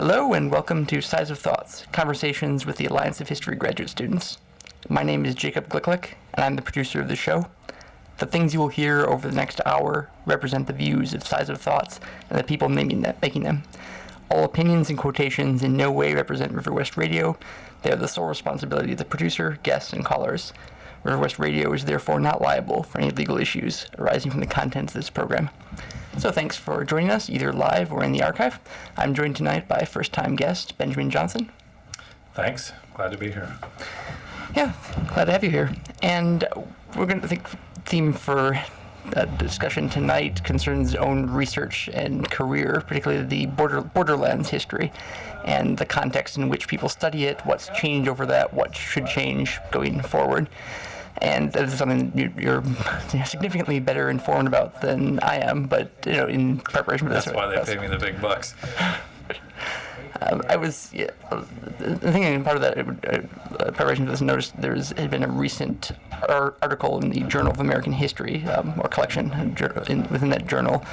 Hello and welcome to Size of Thoughts, conversations with the Alliance of History graduate students. My name is Jacob Glicklick, and I'm the producer of the show. The things you will hear over the next hour represent the views of Size of Thoughts and the people making them. All opinions and quotations in no way represent River West Radio. They are the sole responsibility of the producer, guests, and callers. River West Radio is therefore not liable for any legal issues arising from the contents of this program. So thanks for joining us, either live or in the archive. I'm joined tonight by first-time guest Benjamin Johnson. Thanks. Glad to be here. Yeah, glad to have you here. And we're going to think theme for discussion tonight concerns own research and career, particularly the borderlands history and the context in which people study it, what's changed over that, what should change going forward. And this is something you're significantly better informed about than I am, but in preparation for this. That's why they pay me the big bucks. I was thinking part of that preparation for this. Noticed had been a recent article in the Journal of American History, or collection within that journal,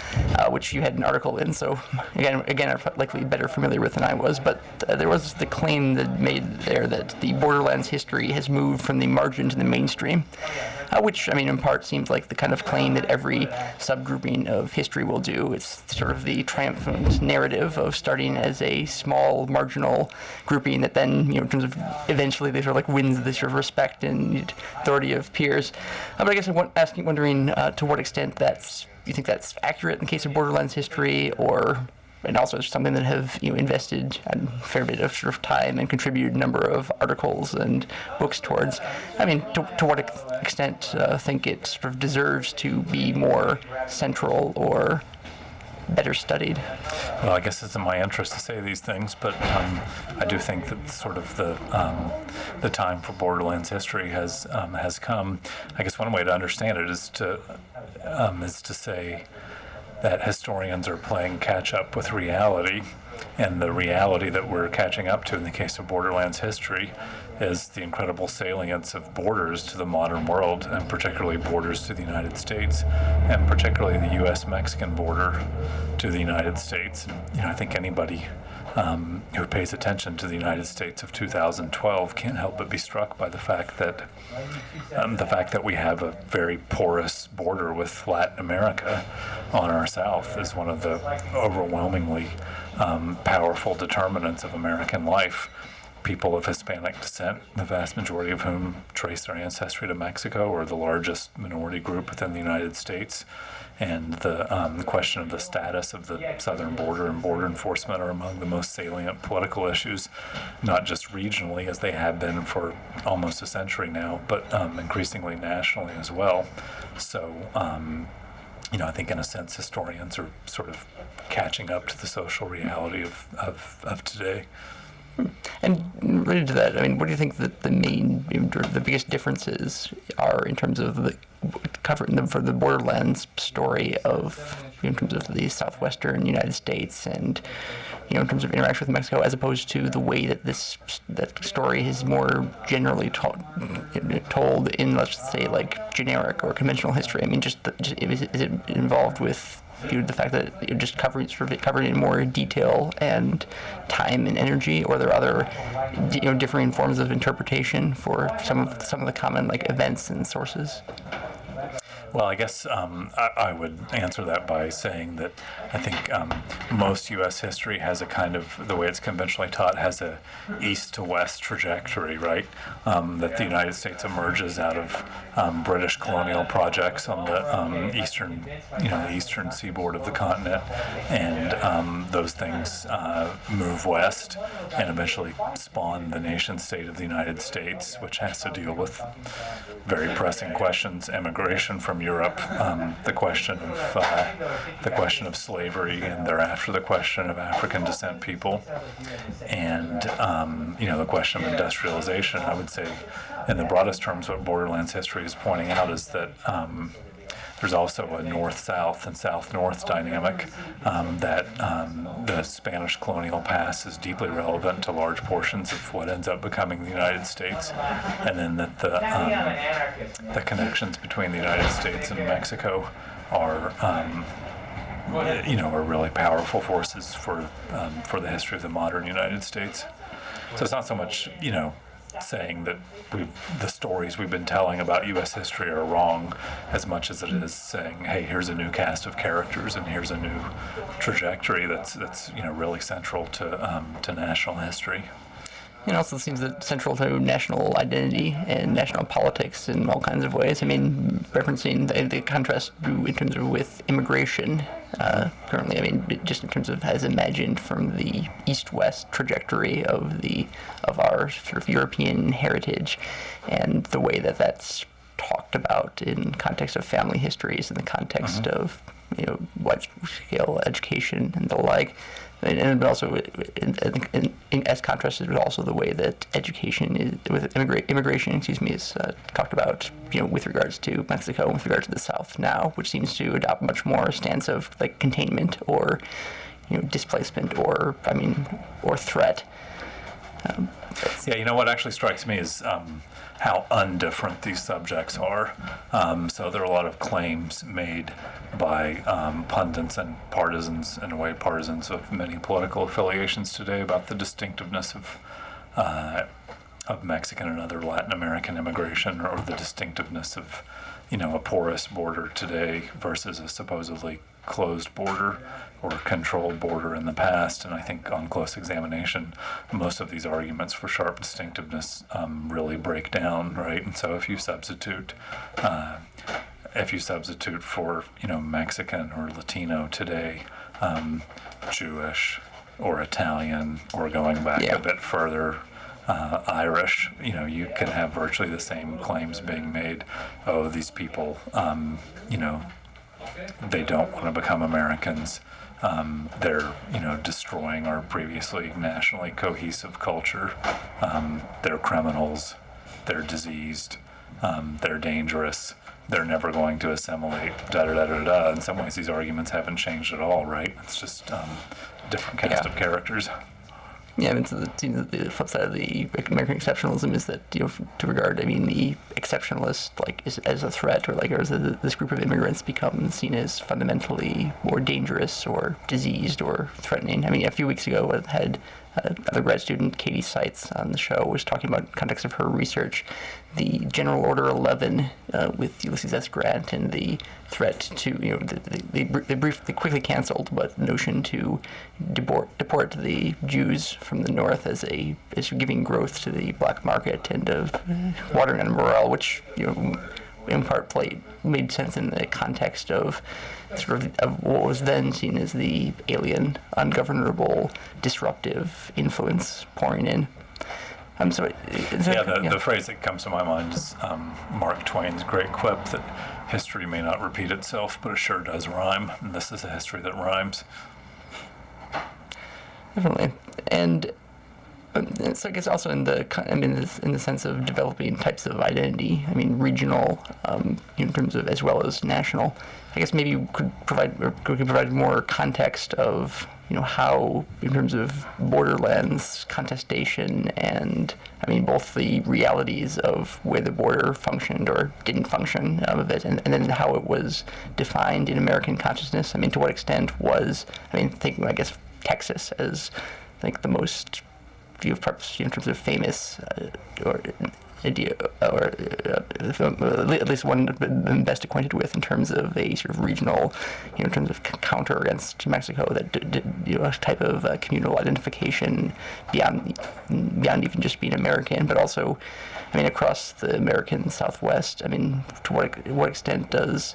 which you had an article in. So again, are likely better familiar with than I was. But there was the claim that made there that the borderlands history has moved from the margin to the mainstream, which in part seems like the kind of claim that every subgrouping of history will do. It's sort of the triumphant narrative of starting as a small marginal grouping that then, in terms of eventually they sort of like wins this sort of respect and authority of peers. But I guess I'm wondering to what extent you think that's accurate in the case of borderlands history, and also it's something that have invested a fair bit of sort of time and contributed a number of articles and books towards. To what extent think it sort of deserves to be more central or better studied? Well, I guess it's in my interest to say these things, but I do think that sort of the time for borderlands history has come. I guess one way to understand it is to say that historians are playing catch up with reality, and the reality that we're catching up to in the case of borderlands history is the incredible salience of borders to the modern world, and particularly borders to the United States, and particularly the U.S.-Mexican border to the United States. I think anybody who pays attention to the United States of 2012 can't help but be struck by the fact that we have a very porous border with Latin America on our south is one of the overwhelmingly powerful determinants of American life. People of Hispanic descent, the vast majority of whom trace their ancestry to Mexico, are the largest minority group within the United States. And the question of the status of the southern border and border enforcement are among the most salient political issues, not just regionally, as they have been for almost a century now, but increasingly nationally as well. So, I think in a sense historians are sort of catching up to the social reality of today. And related to that, what do you think that the biggest differences are in terms of covering them for the borderlands story in terms of the southwestern United States and, in terms of interaction with Mexico, as opposed to the way that that story is more generally told in, let's say, like generic or conventional history? Is it involved with the fact that you're just covering it in more detail and time and energy, or are there other differing forms of interpretation for some of the common events and sources? Well, I guess I would answer that by saying that I think most U.S. history has a kind of, the way it's conventionally taught, has a east to west trajectory, right? That the United States emerges out of British colonial projects on the eastern seaboard of the continent, and those things move west and eventually spawn the nation state of the United States, which has to deal with very pressing questions: immigration from Europe, the question of slavery, and thereafter the question of African descent people, and the question of industrialization. I would say, in the broadest terms, what borderlands history is pointing out is that there's also a north-south and south-north dynamic, that the Spanish colonial past is deeply relevant to large portions of what ends up becoming the United States, and then that the connections between the United States and Mexico are are really powerful forces for the history of the modern United States. So it's not so much, saying that the stories we've been telling about U.S. history are wrong, as much as it is saying, hey, here's a new cast of characters and here's a new trajectory that's really central to national history. It also seems that central to national identity and national politics in all kinds of ways. I mean, referencing the contrast in terms of with immigration currently. I mean, just in terms of as imagined from the east-west trajectory of our sort of European heritage, and the way that that's talked about in context of family histories, in the context of wide-scale education and the like. And also, as contrasted with also the way that education is, with immigration, is talked about, with regards to Mexico and with regards to the South now, which seems to adopt much more a stance of like containment or, displacement or threat. What actually strikes me is how undifferent these subjects are. So there are a lot of claims made by pundits and partisans, in a way, partisans of many political affiliations today, about the distinctiveness of Mexican and other Latin American immigration, or the distinctiveness of, a porous border today versus a supposedly closed border or controlled border in the past. And I think on close examination, most of these arguments for sharp distinctiveness really break down, right? And so if you substitute for, Mexican or Latino today, Jewish or Italian, or going back a bit further, Irish, you can have virtually the same claims being made. Oh, these people, they don't want to become Americans. They're, destroying our previously nationally cohesive culture. They're criminals. They're diseased. They're dangerous. They're never going to assimilate. Da da da da da. In some ways, these arguments haven't changed at all, right? It's just a different cast of characters. Yeah, it seems that the flip side of the American exceptionalism is that, to regard, the exceptionalist as a threat, or as this group of immigrants become seen as fundamentally more dangerous or diseased or threatening. A few weeks ago, I had another grad student, Katie Seitz, on the show, was talking about, in context of her research, the General Order 11 with Ulysses S. Grant and the threat to, they quickly canceled, but the notion to deport the Jews from the North as giving growth to the black market and of watering on morale, which, in part made sense in the context of of what was then seen as the alien, ungovernable, disruptive influence pouring in. The phrase that comes to my mind is Mark Twain's great quip that history may not repeat itself, but it sure does rhyme. And this is a history that rhymes. Definitely. And so I guess also in the sense of developing types of identity, regional, in terms of, as well as national. I guess maybe you could provide more context of, how, in terms of borderlands contestation and, both the realities of where the border functioned or didn't function of it, and then how it was defined in American consciousness. To what extent was, thinking, I guess, Texas as, the most, in terms of famous or idea, or at least one I'm best acquainted with in terms of a sort of regional, in terms of counter against Mexico, that a type of communal identification beyond even just being American, but also, across the American Southwest. To what extent does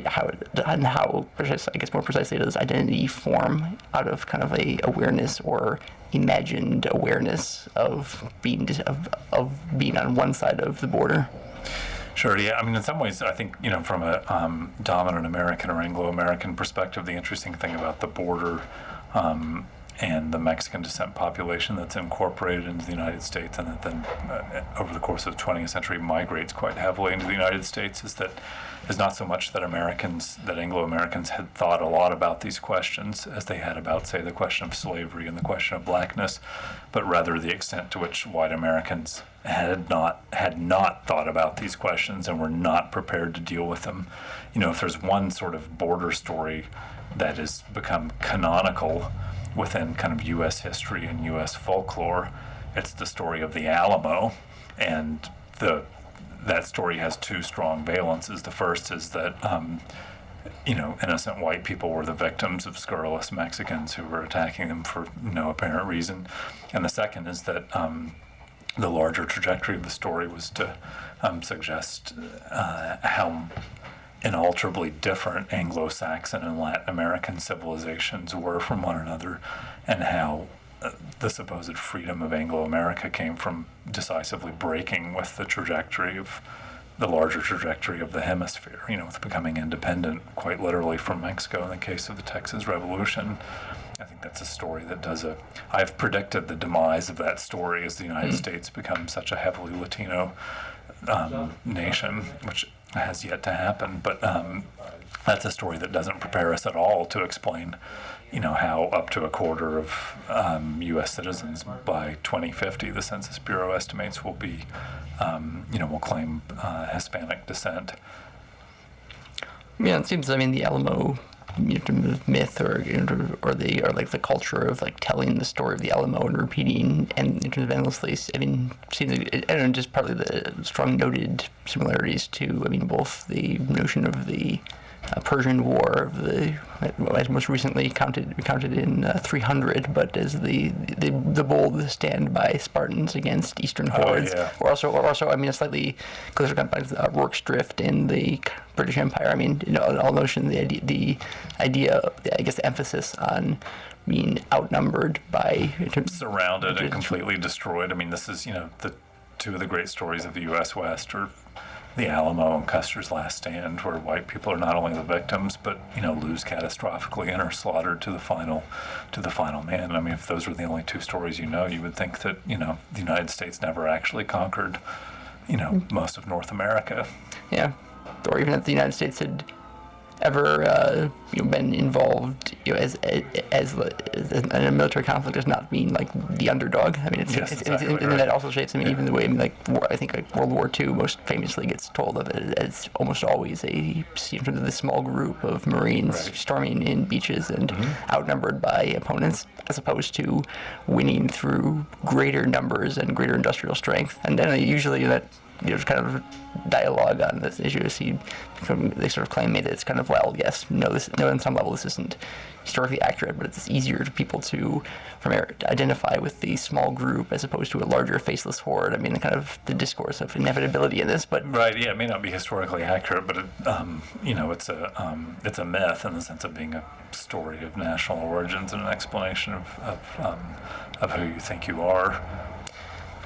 how precise, I guess more precisely, does identity form out of kind of a awareness or imagined awareness of being on one side of the border? Sure, yeah. In some ways, I think, from a dominant American or Anglo-American perspective, the interesting thing about the border and the Mexican descent population that's incorporated into the United States and that then, over the course of the 20th century, migrates quite heavily into the United States is not so much that Anglo-Americans had thought a lot about these questions as they had about, say, the question of slavery and the question of blackness, but rather the extent to which white Americans had not thought about these questions and were not prepared to deal with them. If there's one sort of border story that has become canonical within kind of U.S. history and U.S. folklore. It's the story of the Alamo, and that story has two strong valences. The first is that innocent white people were the victims of scurrilous Mexicans who were attacking them for no apparent reason, and the second is that the larger trajectory of the story was to suggest how inalterably different Anglo-Saxon and Latin American civilizations were from one another, and how the supposed freedom of Anglo-America came from decisively breaking with the trajectory of the larger trajectory of the hemisphere, with becoming independent quite literally from Mexico in the case of the Texas Revolution. I think that's a story that I've predicted the demise of that story as the United States becomes such a heavily Latino nation, which has yet to happen. But that's a story that doesn't prepare us at all to explain, how up to a quarter of U.S. citizens by 2050, the Census Bureau estimates will claim Hispanic descent. Yeah, it seems. I mean, the Alamo myth, or the culture of like telling the story of the Alamo and repeating and in terms of endlessly. I mean, seems just partly the strong noted similarities to. I mean, both the notion of the Persian War as most recently recounted in 300, but as the bold stand by Spartans against Eastern hordes, or also I mean a slightly closer combined Rorke's Drift in the British Empire. I mean, all notion the idea, I guess, the emphasis on being outnumbered by surrounded and completely destroyed. I mean, this is the two of the great stories of the U.S. West are the Alamo and Custer's Last Stand, where white people are not only the victims, but lose catastrophically and are slaughtered to the final man. I mean, if those were the only two stories you would think that the United States never actually conquered most of North America. Yeah, or even that the United States had ever been involved as in a military conflict as not being like the underdog. I mean, it's exactly and right. that also shapes. I mean, even the way I think World War II most famously gets told of it as almost always a sort of the small group of Marines storming in beaches and outnumbered by opponents, as opposed to winning through greater numbers and greater industrial strength. And then usually that. There's kind of dialogue on this issue. They sort of claim that it's kind of, well, yes, on some level this isn't historically accurate, but it's easier for people to identify with the small group as opposed to a larger faceless horde. I mean, kind of the discourse of inevitability in this, but right, yeah, it may not be historically accurate, but it's a myth in the sense of being a story of national origins and an explanation of who you think you are.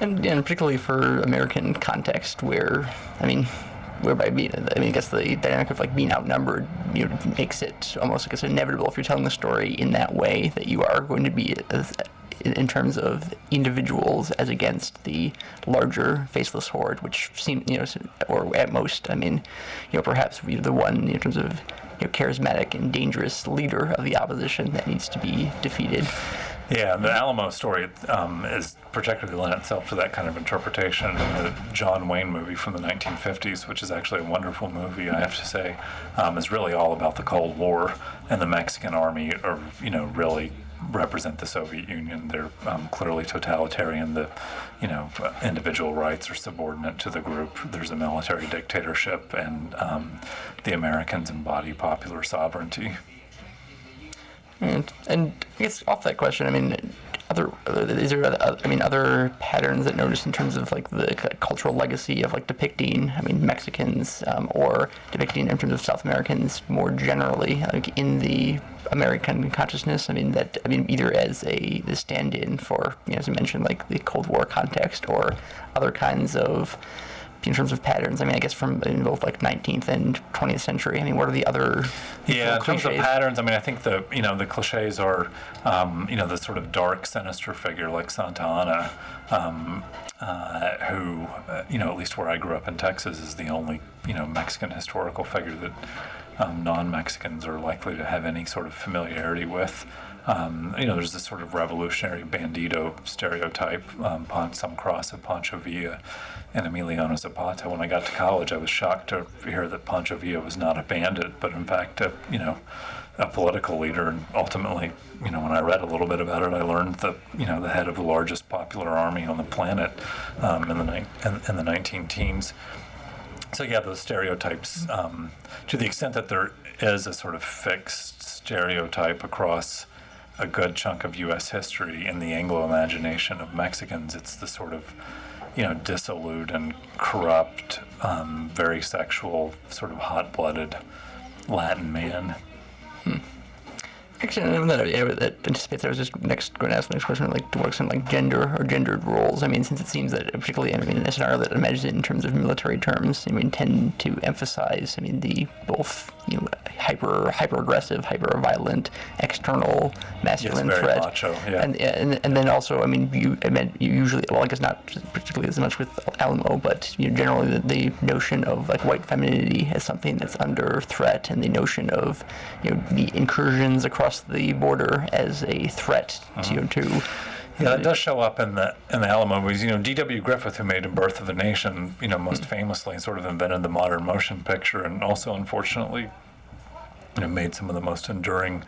And particularly for American context, whereby I guess the dynamic of like being outnumbered, makes it almost like it's inevitable if you're telling the story in that way that you are going to be in terms of individuals as against the larger faceless horde, which seem or at most, I mean, perhaps the one in terms of charismatic and dangerous leader of the opposition that needs to be defeated. Yeah, the Alamo story is particularly lent itself to that kind of interpretation in the John Wayne movie from the 1950s, which is actually a wonderful movie, I have to say. Is really all about the Cold War, and the Mexican army are, really represent the Soviet Union. They're clearly totalitarian. The, individual rights are subordinate to the group. There's a military dictatorship, and the Americans embody popular sovereignty. And I guess off that question, I mean, other patterns that noticed in terms of like the cultural legacy of like depicting, I mean, Mexicans or depicting in terms of South Americans more generally, like in the American consciousness. I mean, either as the stand-in for, as I mentioned, like the Cold War context, or other kinds of. In terms of patterns, I mean, I guess from in both like 19th and 20th century. I mean, what are the other? Yeah, in terms of cliches? patterns, I mean, I think the cliches are, the sort of dark, sinister figure like Santa Anna, who, at least where I grew up in Texas, is the only, Mexican historical figure that non-Mexicans are likely to have any sort of familiarity with. There's this sort of revolutionary bandito stereotype, some cross of Pancho Villa and Emiliano Zapata. When I got to college, I was shocked to hear that Pancho Villa was not a bandit, but in fact, a political leader. And ultimately, when I read a little bit about it, I learned that the head of the largest popular army on the planet in the 19 teens. So yeah, those stereotypes, to the extent that there is a sort of fixed stereotype across a good chunk of U.S. history in the Anglo imagination of Mexicans, it's the sort of, dissolute and corrupt, very sexual, sort of hot-blooded Latin man. Actually, that anticipates I was just going to ask the next question, like to work on like gender or gendered roles. I mean, since it seems that particularly, in a scenario that imagines it in terms of military terms, tend to emphasize, the both, hyper aggressive, hyper violent, external masculine very threat. Macho, yeah. And then also, you usually, well, I guess not particularly as much with Alamo, but generally the notion of like white femininity as something that's under threat, and the notion of the incursions across the border as a threat to Yeah, that does show up in the Alamo movies. D.W. Griffith, who made A Birth of a Nation, most famously, sort of invented the modern motion picture, and also, unfortunately, made some of the most enduring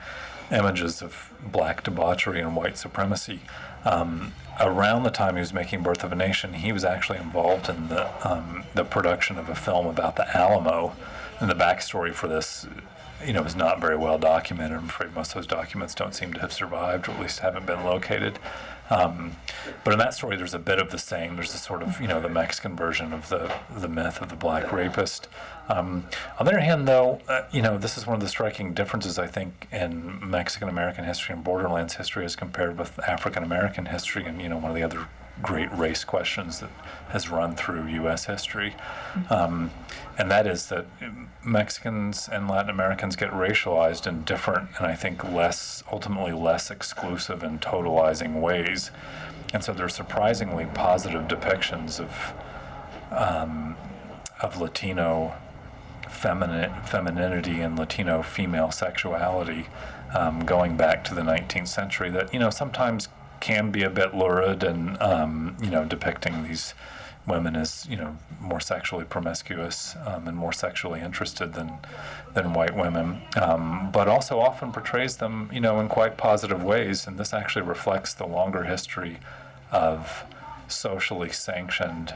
images of black debauchery and white supremacy. Around the time he was making Birth of a Nation, he was actually involved in the production of a film about the Alamo, and the backstory for this is not very well documented. I'm afraid most of those documents don't seem to have survived, or at least haven't been located. But in that story, there's a bit of the same. There's a sort of, the Mexican version of the myth of the black rapist. On the other hand, though, this is one of the striking differences, I think, in Mexican-American history and borderlands history as compared with African-American history, and, one of the other great race questions that has run through U.S. history. And that is that Mexicans and Latin Americans get racialized in different, and I think ultimately less exclusive and totalizing ways. And so there's surprisingly positive depictions of Latino femininity and Latino female sexuality going back to the 19th century that, sometimes can be a bit lurid and, depicting these women as, more sexually promiscuous and more sexually interested than white women, but also often portrays them, in quite positive ways. And this actually reflects the longer history of socially sanctioned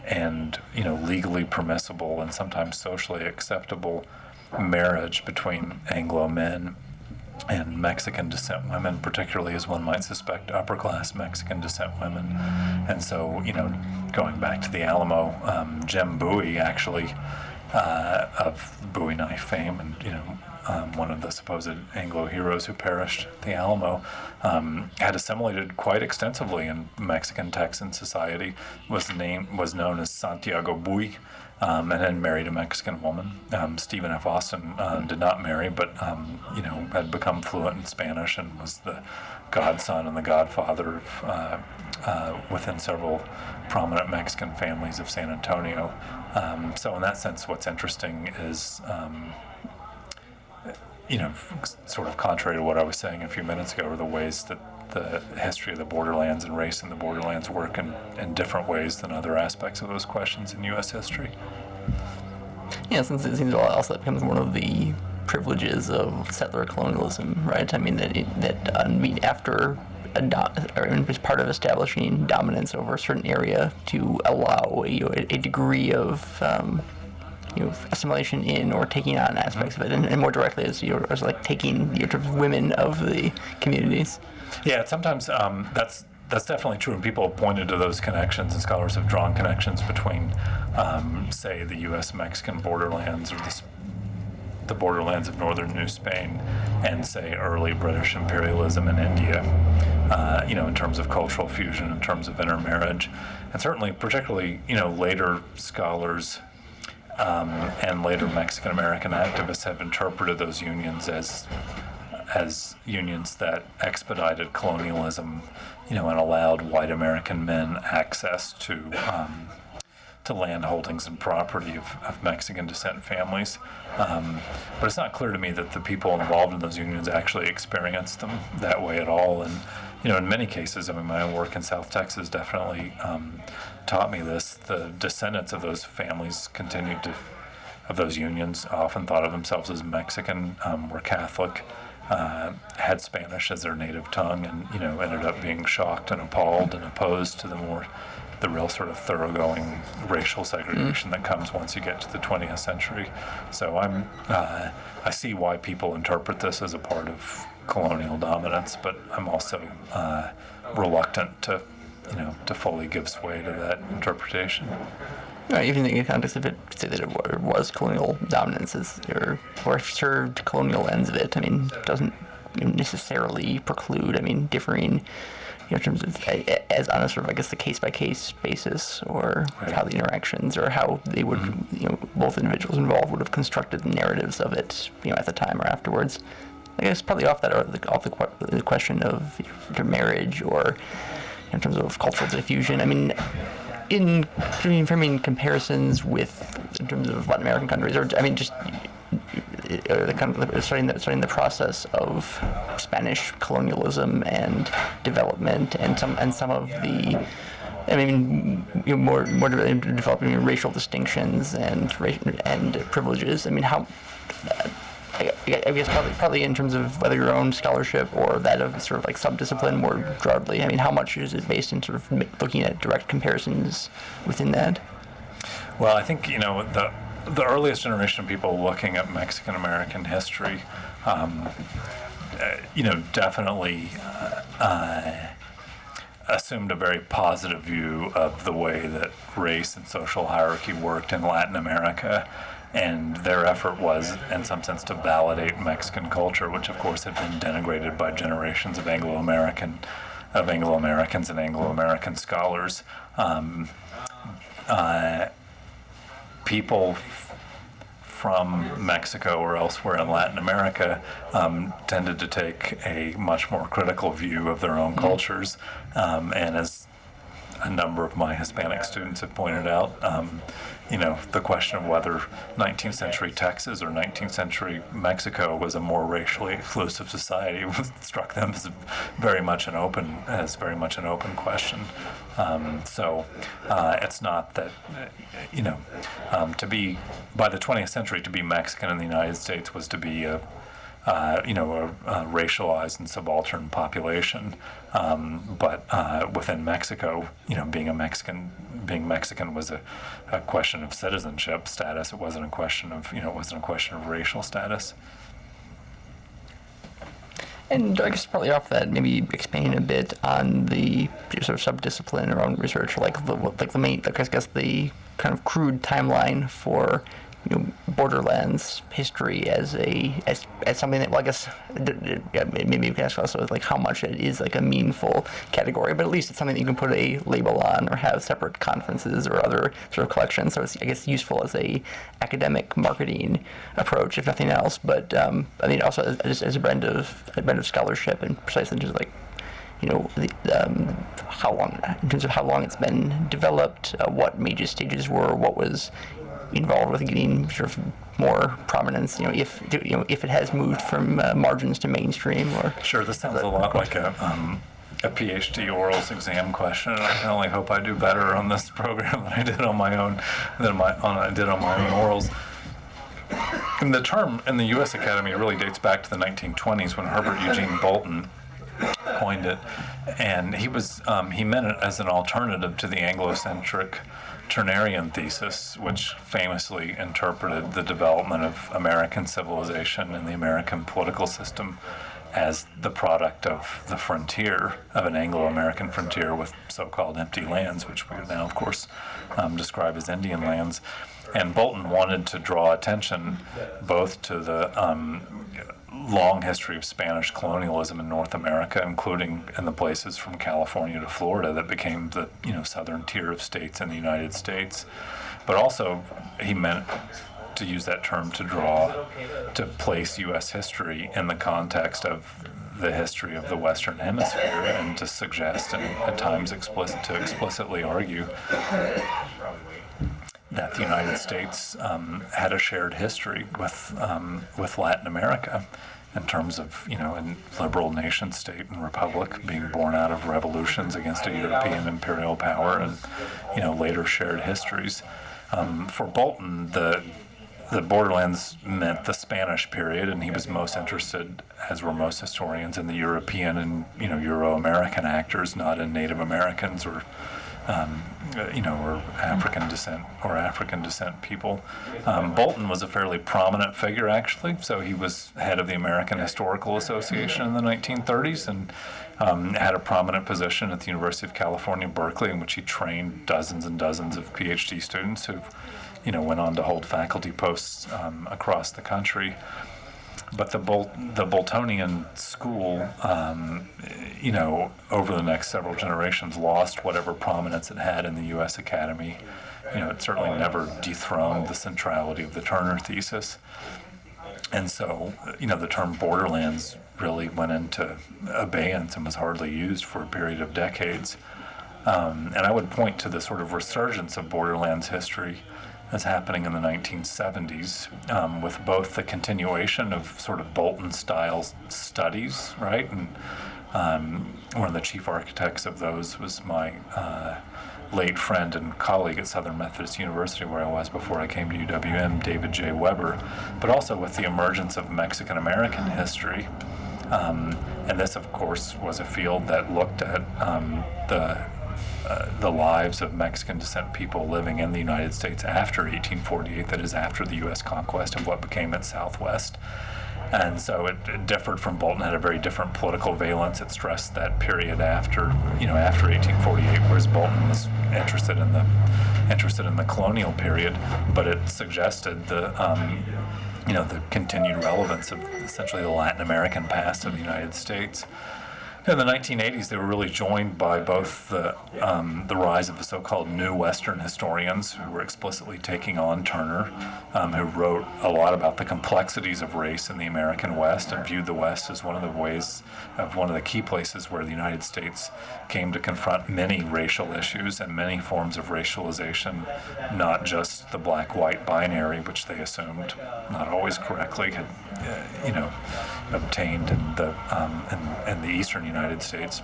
and, legally permissible and sometimes socially acceptable marriage between Anglo men and Mexican descent women, particularly, as one might suspect, upper-class Mexican descent women. And so, going back to the Alamo, Jim Bowie, actually, of Bowie knife fame, and one of the supposed Anglo heroes who perished at the Alamo, had assimilated quite extensively in Mexican Texan society. Was known as Santiago Bowie. And had married a Mexican woman. Stephen F. Austin did not marry, but had become fluent in Spanish and was the godson and the godfather of within several prominent Mexican families of San Antonio. So in that sense, what's interesting is, sort of contrary to what I was saying a few minutes ago, are the ways that the history of the borderlands and race in the borderlands work in different ways than other aspects of those questions in U.S. history. Yeah, since it seems also that becomes one of the privileges of settler colonialism, right? After as part of establishing dominance over a certain area, to allow a degree of assimilation in or taking on aspects of it, and more directly as like taking women of the communities. Yeah, sometimes that's definitely true, and people have pointed to those connections, and scholars have drawn connections between, say, the U.S.-Mexican borderlands or the borderlands of northern New Spain and, say, early British imperialism in India, in terms of cultural fusion, in terms of intermarriage. And certainly, particularly, later scholars and later Mexican-American activists have interpreted those unions as unions that expedited colonialism, and allowed white American men access to land holdings and property of Mexican descent families. But it's not clear to me that the people involved in those unions actually experienced them that way at all. And, in many cases, my own work in South Texas definitely taught me this. The descendants of those families of those unions often thought of themselves as Mexican, were Catholic, had Spanish as their native tongue, and ended up being shocked and appalled and opposed to the real sort of thoroughgoing racial segregation that comes once you get to the 20th century. So I see why people interpret this as a part of colonial dominance, but I'm also reluctant to fully give sway to that interpretation. Even in the context of it, say that it was colonial dominance or served colonial ends of it. I mean, doesn't necessarily preclude. I mean, differing, in terms of as on a sort of, I guess, the case by case basis, or Right. how the interactions or how they would, both individuals involved would have constructed the narratives of it, at the time or afterwards. I guess probably off the question of marriage, or in terms of cultural diffusion. I mean, in comparisons in terms of Latin American countries, or I mean, just starting the process of Spanish colonialism and development, and some of the, I mean, more developing racial distinctions and privileges. I mean, how. I guess probably in terms of whether your own scholarship or that of sort of like subdiscipline more broadly. I mean, how much is it based in sort of looking at direct comparisons within that? Well, I think the earliest generation of people looking at Mexican American history, definitely assumed a very positive view of the way that race and social hierarchy worked in Latin America. And their effort was, in some sense, to validate Mexican culture, which of course had been denigrated by generations of Anglo-Americans and Anglo-American scholars. People from Mexico or elsewhere in Latin America tended to take a much more critical view of their own cultures, and as a number of my Hispanic students have pointed out, the question of whether 19th century Texas or 19th century Mexico was a more racially exclusive society struck them as very much an open question. So it's not that, to be, by the 20th century, to be Mexican in the United States was to be a racialized and subaltern population, but within Mexico, being Mexican was a question of citizenship status. It wasn't a question of racial status. And I guess probably off that, maybe expand a bit on the sort of subdiscipline around research, like the main, I guess the kind of crude timeline for Borderlands history as something that, well, I guess maybe you can ask also like how much it is like a meaningful category, but at least it's something that you can put a label on or have separate conferences or other sort of collections. So it's, I guess, useful as a academic marketing approach, if nothing else. But I mean, also as a brand of scholarship, and precisely just like how long, in terms of how long it's been developed, what major stages were, what was involved with getting sort of more prominence, if it has moved from margins to mainstream, or. Sure, this sounds a lot like a PhD orals exam question, and I can only hope I do better on this program than I did on my own orals. And the term in the U.S. Academy really dates back to the 1920s when Herbert Eugene Bolton coined it, and he meant it as an alternative to the Anglo-centric Turnerian thesis, which famously interpreted the development of American civilization and the American political system as the product of the frontier, of an Anglo-American frontier with so-called empty lands, which we now, of course, describe as Indian lands. And Bolton wanted to draw attention both to the long history of Spanish colonialism in North America, including in the places from California to Florida that became the southern tier of states in the United States. But also, he meant to use that term to place U.S. history in the context of the history of the Western Hemisphere, and to suggest, and at times explicitly argue, that the United States had a shared history with Latin America, in terms of, a liberal nation state and republic being born out of revolutions against a European imperial power, and, later shared histories. For Bolton, the borderlands meant the Spanish period, and he was most interested, as were most historians, in the European and Euro-American actors, not in Native Americans or or African descent people. Bolton was a fairly prominent figure, actually. So he was head of the American Historical Association in the 1930s, and had a prominent position at the University of California, Berkeley, in which he trained dozens and dozens of PhD students who, went on to hold faculty posts across the country. But the Boltonian school, over the next several generations, lost whatever prominence it had in the U.S. Academy. It certainly never dethroned the centrality of the Turner thesis. And so, the term borderlands really went into abeyance and was hardly used for a period of decades. And I would point to the sort of resurgence of borderlands history as happening in the 1970s, with both the continuation of sort of Bolton-style studies, right? And one of the chief architects of those was my late friend and colleague at Southern Methodist University, where I was before I came to UWM, David J. Weber, but also with the emergence of Mexican-American history. And this, of course, was a field that looked at the lives of Mexican descent people living in the United States after 1848, that is, after the U.S. conquest of what became its Southwest. And so it differed from Bolton, had a very different political valence. It stressed that period after 1848, whereas Bolton was interested in the colonial period, but it suggested the continued relevance of essentially the Latin American past of the United States. In the 1980s, they were really joined by both the rise of the so-called New Western historians, who were explicitly taking on Turner, who wrote a lot about the complexities of race in the American West and viewed the West as one of the key places where the United States came to confront many racial issues and many forms of racialization, not just the black-white binary, which they assumed, not always correctly, had obtained in the Eastern United States,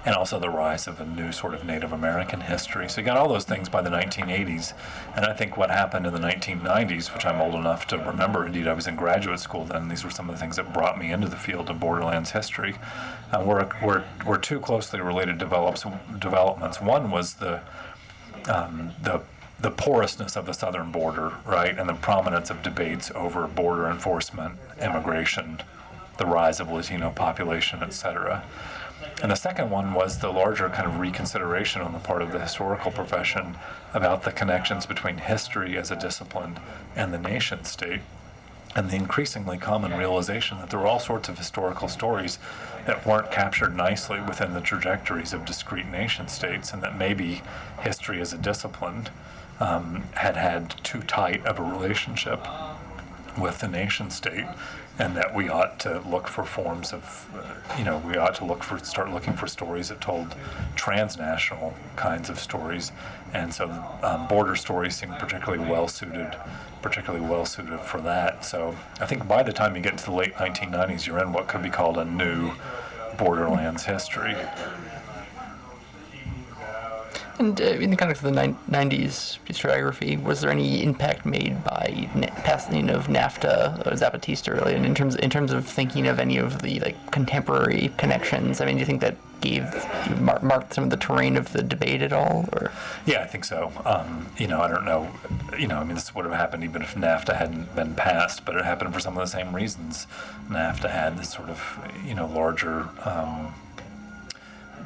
and also the rise of a new sort of Native American history. So you got all those things by the 1980s, and I think what happened in the 1990s, which I'm old enough to remember, indeed I was in graduate school then, these were some of the things that brought me into the field of borderlands history, were two closely related developments. One was the porousness of the southern border, right, and the prominence of debates over border enforcement, immigration, the rise of Latino population, etc. And the second one was the larger kind of reconsideration on the part of the historical profession about the connections between history as a discipline and the nation state, and the increasingly common realization that there were all sorts of historical stories that weren't captured nicely within the trajectories of discrete nation states, and that maybe history as a discipline had too tight of a relationship with the nation state, and that we ought to look for forms of, start looking for stories that told transnational kinds of stories, and so border stories seem particularly well suited for that. So I think by the time you get to the late 1990s, you're in what could be called a new borderlands history. And in the context of the 90s historiography, was there any impact made by passing of NAFTA or Zapatista, really, and in terms of thinking of any of the contemporary connections? I mean, do you think that marked some of the terrain of the debate at all? Or? Yeah, I think so. I don't know. This would have happened even if NAFTA hadn't been passed, but it happened for some of the same reasons. NAFTA had this sort of, larger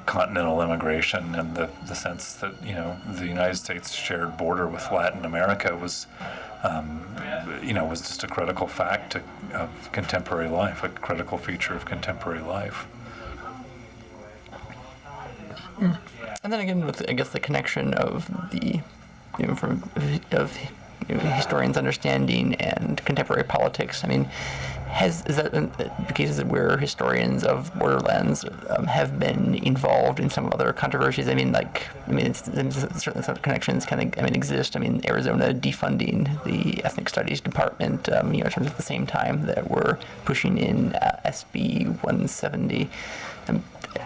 continental immigration, and the sense that the United States shared border with Latin America was just a critical fact of contemporary life, a critical feature of contemporary life. And then again, with the connection of the historians' understanding and contemporary politics. I mean, is that the cases where historians of borderlands have been involved in some other controversies? Certainly some connections exist. Arizona defunding the ethnic studies department, in terms of at the same time that we're pushing in SB 170.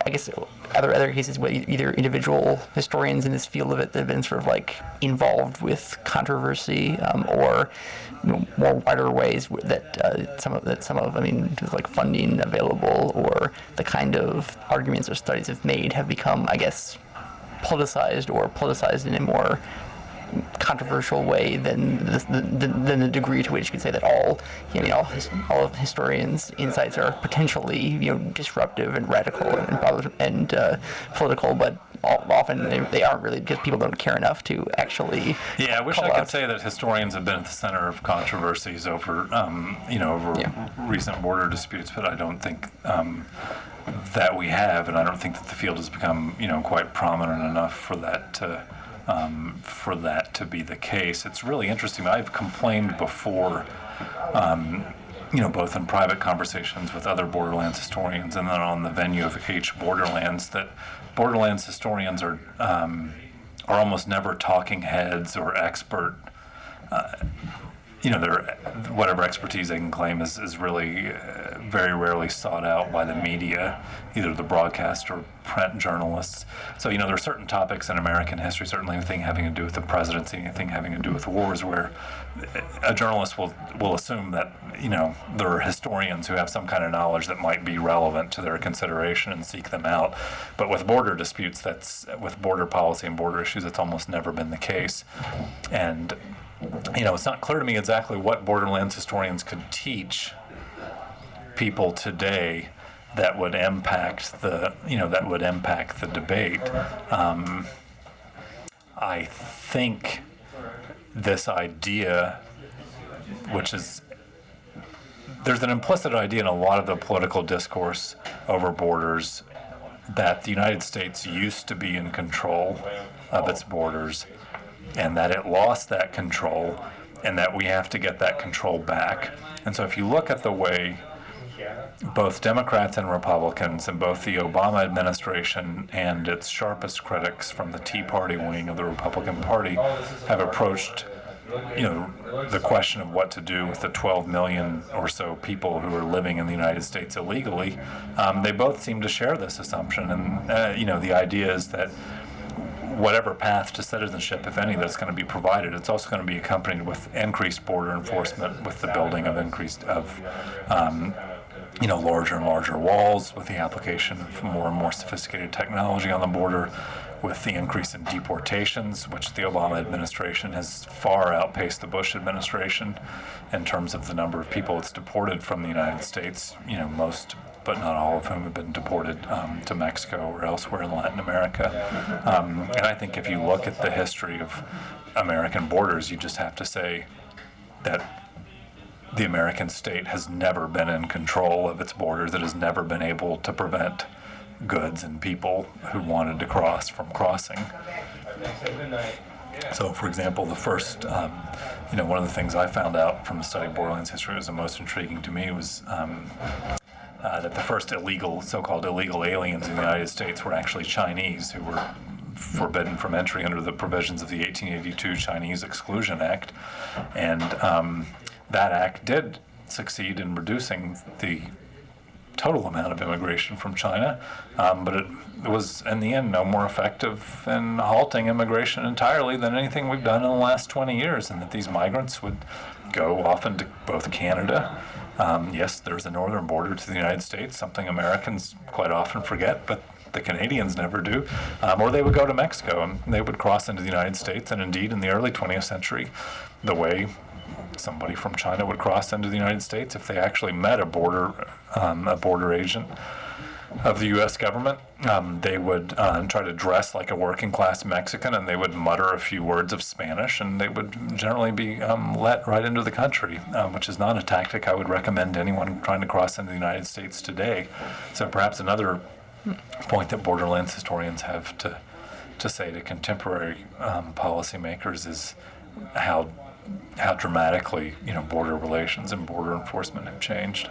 I guess other cases where either individual historians in this field of it that have been sort of like involved with controversy, or more wider ways that some of I mean, like funding available or the kind of arguments or studies have made have become, I guess, politicized in a more controversial way than the degree to which you could say that all of historians' insights are potentially disruptive and radical and political, but often they aren't really, because people don't care enough to actually. Yeah, I wish I could say that historians have been at the center of controversies over recent border disputes, but I don't think that we have, and I don't think that the field has become quite prominent enough for that to be the case. It's really interesting. I've complained before, both in private conversations with other Borderlands historians and then on the venue of H Borderlands, that Borderlands historians are almost never talking heads or expert. Their whatever expertise they can claim is really very rarely sought out by the media, either the broadcast or print journalists. So, there are certain topics in American history, certainly anything having to do with the presidency, anything having to do with wars, where a journalist will assume that, there are historians who have some kind of knowledge that might be relevant to their consideration and seek them out. But with border disputes, with border policy and border issues, it's almost never been the case. And it's not clear to me exactly what Borderlands historians could teach people today that would impact the debate. I think this idea, which is, there's an implicit idea in a lot of the political discourse over borders that the United States used to be in control of its borders, and that it lost that control, and that we have to get that control back. And so if you look at the way both Democrats and Republicans, and both the Obama administration and its sharpest critics from the Tea Party wing of the Republican Party have approached the question of what to do with the 12 million or so people who are living in the United States illegally, they both seem to share this assumption. And the idea is that whatever path to citizenship, if any, that's going to be provided, it's also going to be accompanied with increased border enforcement, with the building of larger and larger walls, with the application of more and more sophisticated technology on the border, with the increase in deportations, which the Obama administration has far outpaced the Bush administration in terms of the number of people it's deported from the United States. Most, but not all of whom have been deported to Mexico or elsewhere in Latin America. And I think if you look at the history of American borders, you just have to say that the American state has never been in control of its borders. It has never been able to prevent goods and people who wanted to cross from crossing. So, for example, the first, one of the things I found out from the study of Borderlands history was the most intriguing to me was that the first so-called illegal aliens in the United States were actually Chinese, who were forbidden from entry under the provisions of the 1882 Chinese Exclusion Act. And that act did succeed in reducing the total amount of immigration from China, but it was, in the end, no more effective in halting immigration entirely than anything we've done in the last 20 years, and that these migrants would go often to both Canada. Yes, there's a northern border to the United States, something Americans quite often forget, but the Canadians never do. Or they would go to Mexico, and they would cross into the United States, and indeed, in the early 20th century, the way somebody from China would cross into the United States, if they actually met a border agent of the U.S. government, they would try to dress like a working class Mexican, and they would mutter a few words of Spanish, and they would generally be let right into the country, which is not a tactic I would recommend to anyone trying to cross into the United States today. So perhaps another point that Borderlands historians have to say to contemporary policymakers is how dramatically border relations and border enforcement have changed.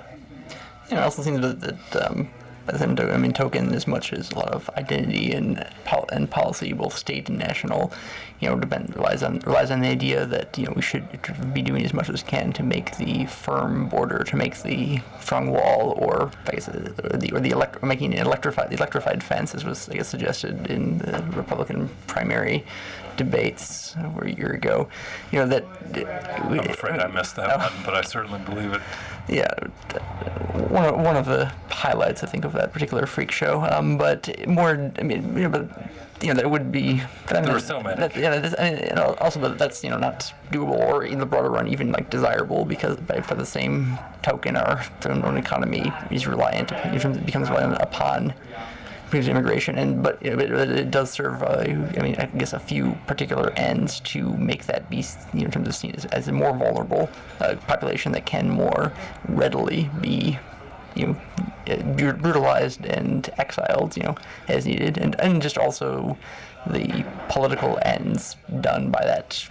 It also seems that by the same token, I mean, token as much as a lot of identity and policy, both state and national, relies on the idea that we should be doing as much as we can to make the firm border, to make the strong wall, or I guess making the electrified fence, as was suggested in the Republican primary debates over a year ago. I'm afraid I missed that one, but I certainly believe it. Yeah, one of the highlights, I think, of that particular freak show. But more, there would be. There were so many. Also, but that's not doable, or in the broader run even desirable, because for the same token, our own economy is becomes reliant upon immigration, but it does serve, I guess, a few particular ends to make that be, in terms of seen as a more vulnerable population that can more readily be, brutalized and exiled, as needed, and just also the political ends done by that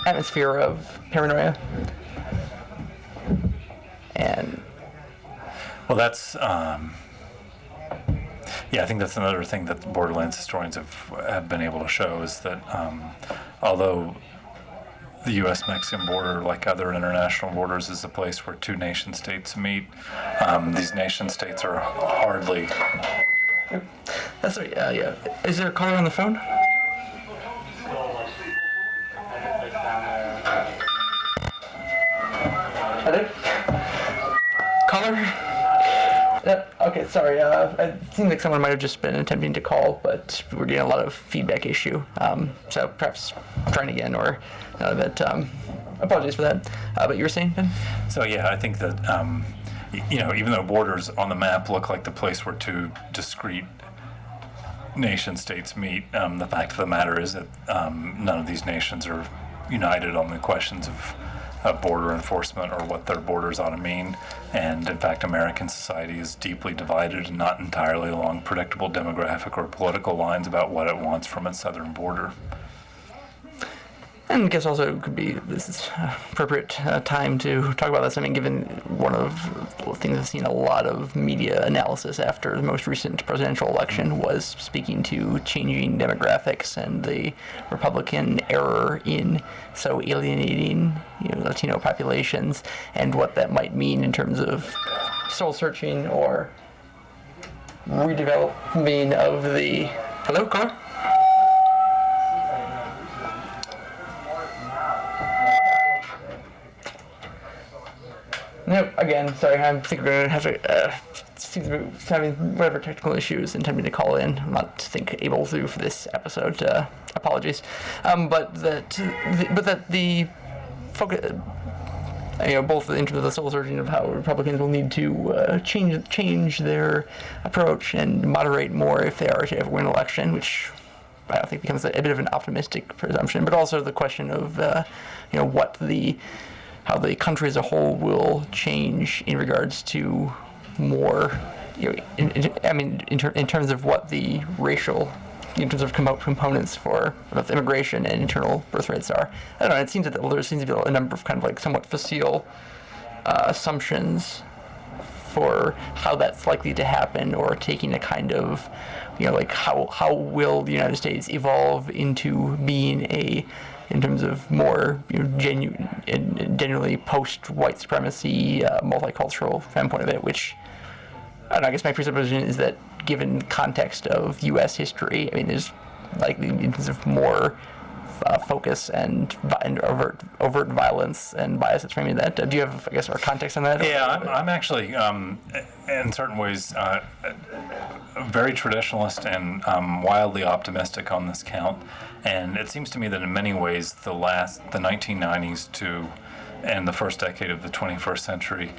atmosphere of paranoia. And well, that's. Yeah, I think that's another thing that the Borderlands historians have been able to show, is that although the U.S.-Mexican border, like other international borders, is a place where two nation-states meet, these nation-states are hardly... That's right, yeah. Is there a caller on the phone? Hello? Caller? Okay, sorry. It seems like someone might have just been attempting to call, but we're getting a lot of feedback issue. So perhaps trying again, or apologies for that. But you were saying, Ben? So yeah, I think that even though borders on the map look like the place where two discrete nation states meet, the fact of the matter is that none of these nations are united on the questions of border enforcement or what their borders ought to mean. And in fact, American society is deeply divided and not entirely along predictable demographic or political lines about what it wants from its southern border. And I guess also could be this is appropriate time to talk about this. I mean, given one of the things I've seen a lot of media analysis after the most recent presidential election was speaking to changing demographics and the Republican error in so alienating Latino populations, and what that might mean in terms of soul searching or redeveloping of the. Hello, caller? No, again, sorry, I think we're going to have to, seems to be having whatever technical issues and attempting to call in. I'm not, able to for this episode, apologies. But that the focus, both in terms of the soul searching of how Republicans will need to change their approach and moderate more if they are to ever win an election, which I think becomes a bit of an optimistic presumption, but also the question of, how the country as a whole will change in regards to more, in terms of what the racial, in terms of components for both immigration and internal birth rates are. I don't know, it seems that there seems to be a number of kind of like somewhat facile assumptions for how that's likely to happen, or taking a kind of, how will the United States evolve into being in terms of more genuine and generally post-white supremacy, multicultural standpoint of it, which, I don't know, I guess my presupposition is that given context of U.S. history, there's likely in terms of more focus and overt violence and bias that's framing that. Do you have, I guess, our context on that? Yeah, I'm actually, in certain ways, very traditionalist and wildly optimistic on this count. And it seems to me that in many ways, the 1990s and the first decade of the 21st century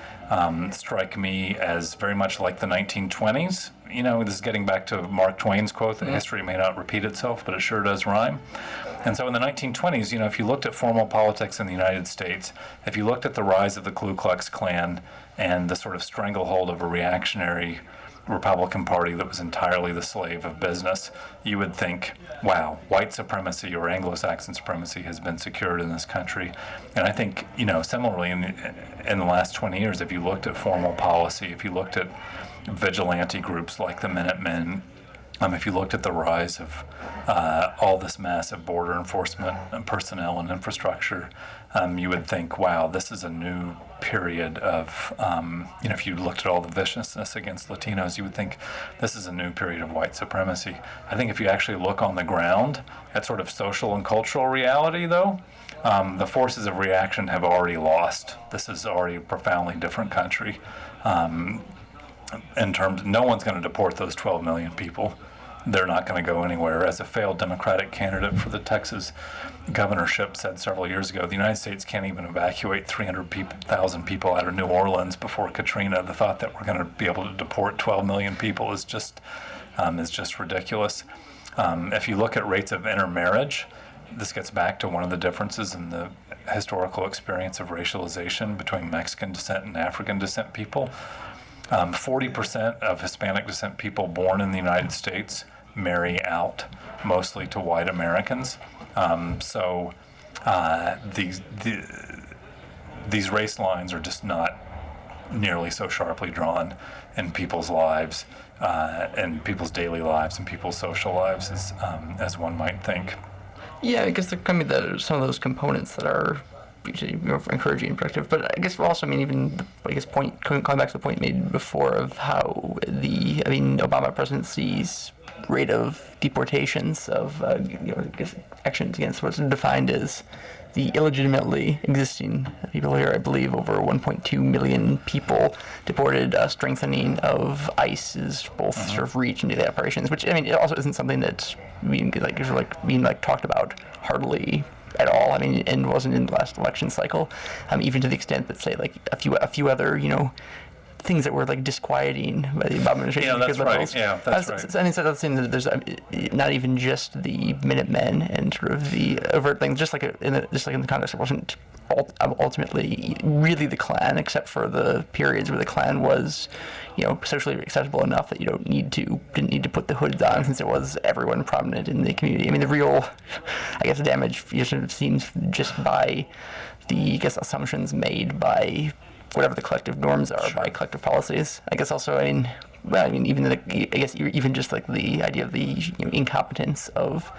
strike me as very much like the 1920s. This is getting back to Mark Twain's quote that history may not repeat itself, but it sure does rhyme. And so in the 1920s, if you looked at formal politics in the United States, if you looked at the rise of the Ku Klux Klan and the sort of stranglehold of a reactionary Republican Party that was entirely the slave of business, you would think, wow, white supremacy or Anglo-Saxon supremacy has been secured in this country. And I think, similarly in the last 20 years, if you looked at formal policy, if you looked at vigilante groups like the Minutemen, if you looked at the rise of all this massive border enforcement and personnel and infrastructure, you would think, wow, this is a new period of, if you looked at all the viciousness against Latinos, you would think this is a new period of white supremacy. I think if you actually look on the ground at sort of social and cultural reality, though, the forces of reaction have already lost. This is already a profoundly different country. In terms, no one's going to deport those 12 million people. They're not going to go anywhere. As a failed Democratic candidate for the Texas governorship said several years ago, the United States can't even evacuate 300,000 people out of New Orleans before Katrina. The thought that we're going to be able to deport 12 million people is just ridiculous. If you look at rates of intermarriage, this gets back to one of the differences in the historical experience of racialization between Mexican descent and African descent people. 40% of Hispanic descent people born in the United States marry out, mostly to white Americans. These race lines are just not nearly so sharply drawn in people's lives, in people's daily lives, and people's social lives as one might think. Yeah, I guess there can be some of those components that are usually more encouraging and productive. But I guess also, coming back to the point made before of how Obama presidency's rate of deportations of actions against what's defined as the illegitimately existing people here, I believe over 1.2 million people deported, strengthening of ICE's both sort of reach into the operations, which it also isn't something that's being talked about hardly at all. And wasn't in the last election cycle, even to the extent that say a few other things that were disquieting by the Obama administration. Yeah, that's right. Yeah, that's right. So that's saying that there's not even just the Minutemen and sort of the overt things, just like in the context, it wasn't ultimately really the Klan, except for the periods where the Klan was, socially accessible enough that you didn't need to put the hoods on, since it was everyone prominent in the community. The real, damage seems just by the assumptions made by whatever the collective norms are. Sure. By collective policies. Even just the idea of the incompetence of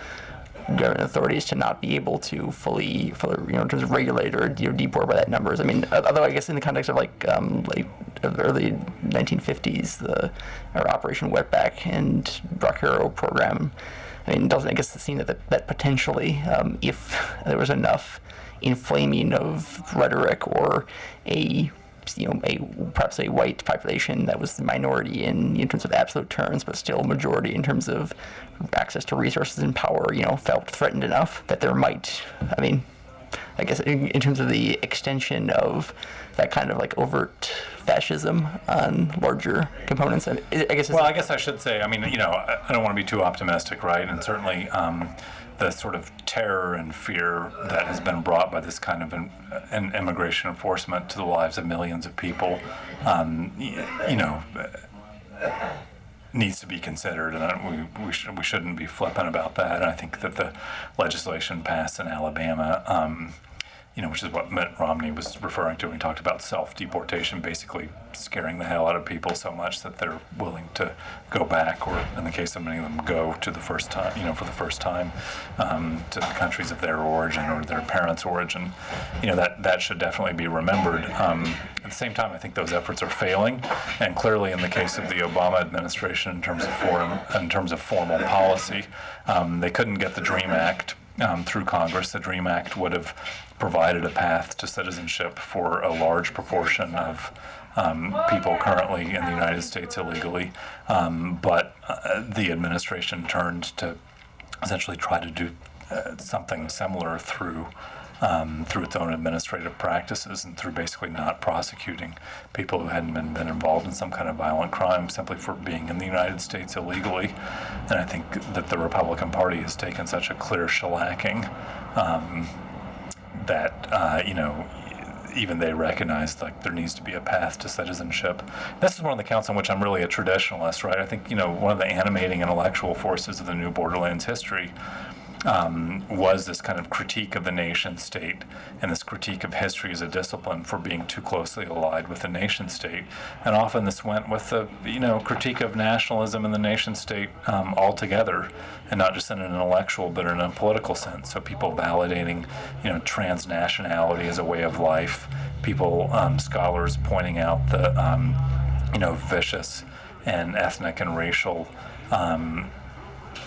government authorities to not be able to fully in terms of regulate or deport by that numbers. Although I guess in the context of of the early 1950s, our Operation Wetback and Rock Hero program, doesn't seem that potentially, if there was enough inflaming of rhetoric or perhaps a white population that was the minority in terms of absolute terms, but still majority in terms of access to resources and power, felt threatened enough that there might, in terms of the extension of that kind of overt fascism on larger components. I guess I should say, I don't want to be too optimistic, right? And certainly the sort of terror and fear that has been brought by this kind of an immigration enforcement to the lives of millions of people, needs to be considered, and we shouldn't be flippant about that. And I think that the legislation passed in Alabama, which is what Mitt Romney was referring to when he talked about self-deportation, basically scaring the hell out of people so much that they're willing to go back, or in the case of many of them, go to the first time, for the first time, to the countries of their origin or their parents' origin. That should definitely be remembered. At the same time, I think those efforts are failing, and clearly in the case of the Obama administration, in terms of formal policy, they couldn't get the DREAM Act through Congress. The DREAM Act would have provided a path to citizenship for a large proportion of people currently in the United States illegally, but the administration turned to essentially try to do something similar through its own administrative practices and through basically not prosecuting people who hadn't been involved in some kind of violent crime simply for being in the United States illegally. And I think that the Republican Party has taken such a clear shellacking that even they recognize like there needs to be a path to citizenship. This is one of the counts on which I'm really a traditionalist, right? I think, one of the animating intellectual forces of the new Borderlands history was this kind of critique of the nation state and this critique of history as a discipline for being too closely allied with the nation state. And often this went with the, critique of nationalism and the nation state altogether, and not just in an intellectual but in a political sense. So people validating, transnationality as a way of life, people, scholars pointing out the, vicious and ethnic and racial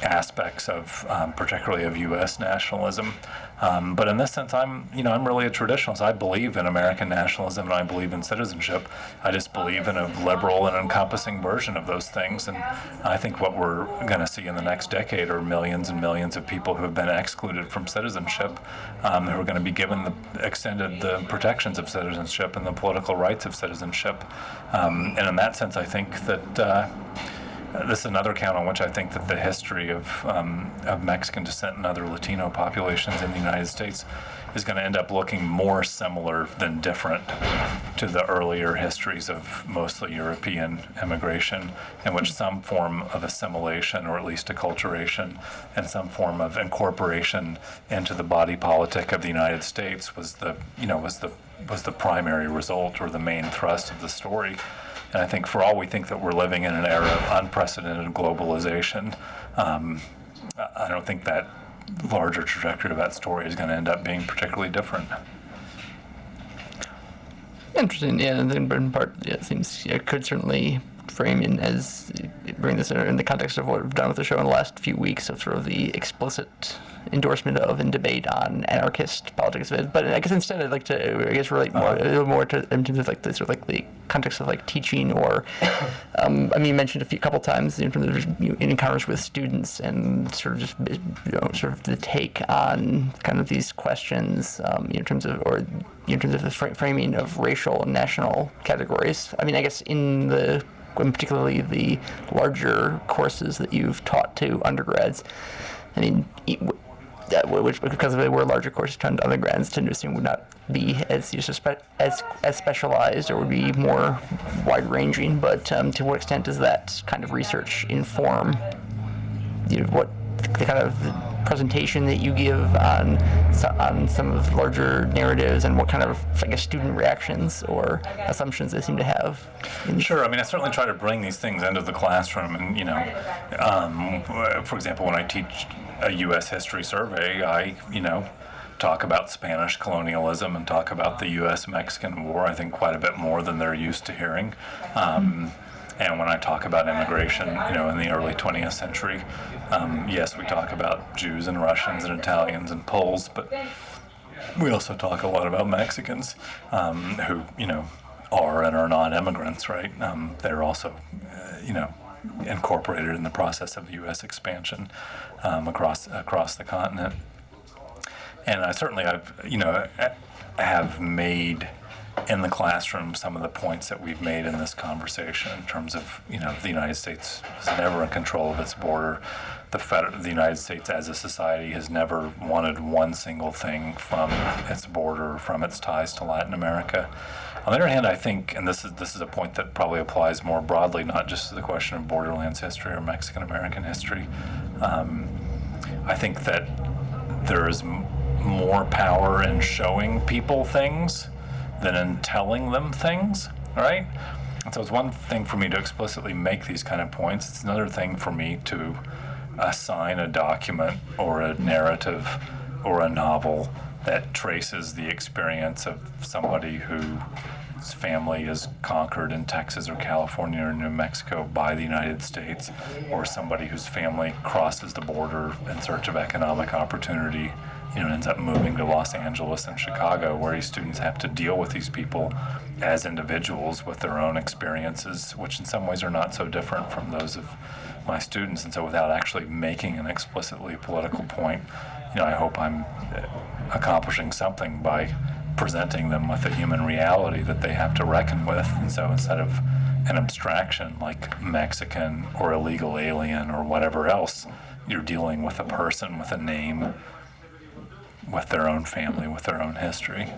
aspects of, particularly of U.S. nationalism. But in this sense, I'm really a traditionalist. I believe in American nationalism and I believe in citizenship. I just believe in a liberal and encompassing version of those things. And I think what we're going to see in the next decade are millions and millions of people who have been excluded from citizenship, who are going to be given the protections of citizenship and the political rights of citizenship. And in that sense, I think that this is another count on which I think that the history of Mexican descent and other Latino populations in the United States is going to end up looking more similar than different to the earlier histories of mostly European immigration, in which some form of assimilation, or at least acculturation, and some form of incorporation into the body politic of the United States was the primary result or the main thrust of the story. And I think for all we think that we're living in an era of unprecedented globalization, I don't think that larger trajectory of that story is going to end up being particularly different. Interesting, yeah, and then in part, it seems it could certainly frame in as bring this in the context of what we've done with the show in the last few weeks of sort of the explicit endorsement of and debate on anarchist politics of it. But I guess instead I'd like to relate a little more to in terms of like the sort of like the context of like teaching or you mentioned a couple times in terms of in encounters with students and sort of just sort of the take on kind of these questions in terms of the framing of racial and national categories. I mean, I guess in particularly the larger courses that you've taught to undergrads, I mean, which because of it, were larger courses taught to undergrads, tend to assume would not be as specialized or would be more wide-ranging. But to what extent does that kind of research inform what the kind of presentation that you give on some of the larger narratives, and what kind of, I guess, student reactions or assumptions they seem to have? Sure. I mean, I certainly try to bring these things into the classroom, and for example, when I teach a U.S. history survey, I talk about Spanish colonialism and talk about the U.S.-Mexican War, I think quite a bit more than they're used to hearing. And when I talk about immigration, in the early 20th century, yes, we talk about Jews and Russians and Italians and Poles, but we also talk a lot about Mexicans who, are and are not immigrants, right? They're also, incorporated in the process of U.S. expansion across the continent. And I certainly have made in the classroom some of the points that we've made in this conversation in terms of, the United States is never in control of its border. The United States as a society has never wanted one single thing from its border, from its ties to Latin America. On the other hand, I think, and this is a point that probably applies more broadly, not just to the question of borderlands history or Mexican-American history, I think that there is more power in showing people things than in telling them things, right? And so it's one thing for me to explicitly make these kind of points. It's another thing for me to assign a document or a narrative or a novel that traces the experience of somebody whose family is conquered in Texas or California or New Mexico by the United States, or somebody whose family crosses the border in search of economic opportunity, ends up moving to Los Angeles and Chicago, where these students have to deal with these people as individuals with their own experiences, which in some ways are not so different from those of my students. And so without actually making an explicitly political point, I hope I'm accomplishing something by presenting them with a human reality that they have to reckon with. And so instead of an abstraction like Mexican or illegal alien or whatever else, you're dealing with a person with a name, with their own family, with their own history.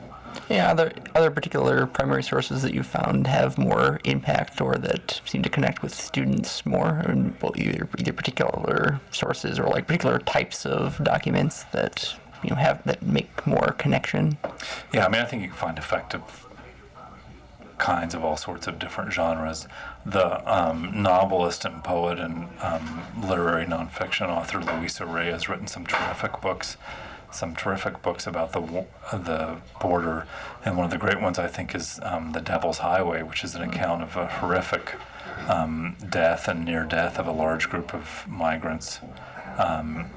Yeah, other particular primary sources that you found have more impact or that seem to connect with students more, and well, either particular sources or like particular types of documents that have that make more connection. Yeah, I mean, I think you can find effective kinds of all sorts of different genres. The novelist and poet and literary nonfiction author Luisa Rey has written some terrific books about the border, and one of the great ones I think is The Devil's Highway, which is an account of a horrific death and near death of a large group of migrants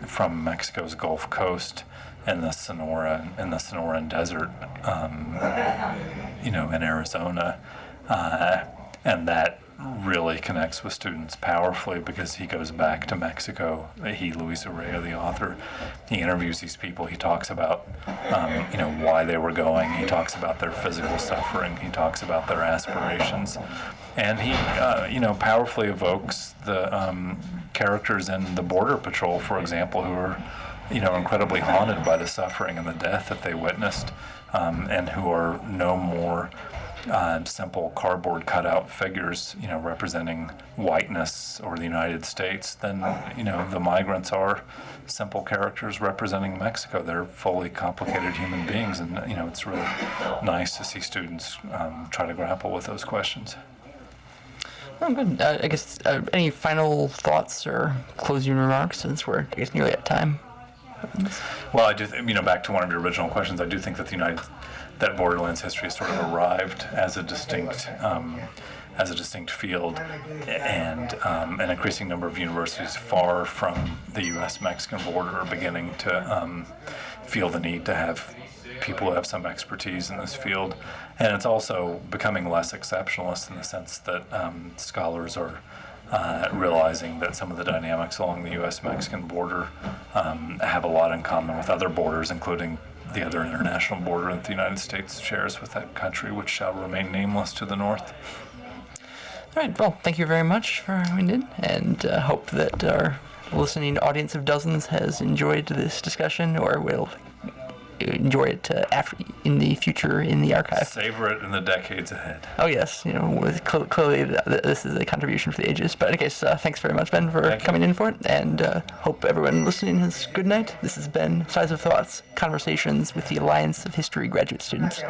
from Mexico's Gulf Coast in the Sonoran Desert, in Arizona, and that really connects with students powerfully because he goes back to Mexico. Luis Urrea, the author, he interviews these people. He talks about, why they were going. He talks about their physical suffering. He talks about their aspirations, and he, powerfully evokes the characters in the Border Patrol, for example, who are, incredibly haunted by the suffering and the death that they witnessed, and who are no more simple cardboard cutout figures, representing whiteness or the United States, then, the migrants are simple characters representing Mexico. They're fully complicated human beings, and, it's really nice to see students try to grapple with those questions. Oh, good. I guess any final thoughts or closing remarks, since we're nearly at time? Well, I do. Back to one of your original questions, I do think that that Borderlands history has sort of arrived as a distinct field, and an increasing number of universities far from the U.S.-Mexican border are beginning to feel the need to have people who have some expertise in this field. And it's also becoming less exceptionalist in the sense that scholars are realizing that some of the dynamics along the U.S.-Mexican border have a lot in common with other borders, including the other international border that the United States shares with that country, which shall remain nameless to the north. All right. Well, thank you very much for coming in, and hope that our listening audience of dozens has enjoyed this discussion, or will enjoy it after in the future in the archive. Savor it in the decades ahead. Oh yes, clearly this is a contribution for the ages. But in case, thanks very much, Ben, for coming in for it, and hope everyone listening has a good night. This has been Size of Thoughts, Conversations with the Alliance of History Graduate Students.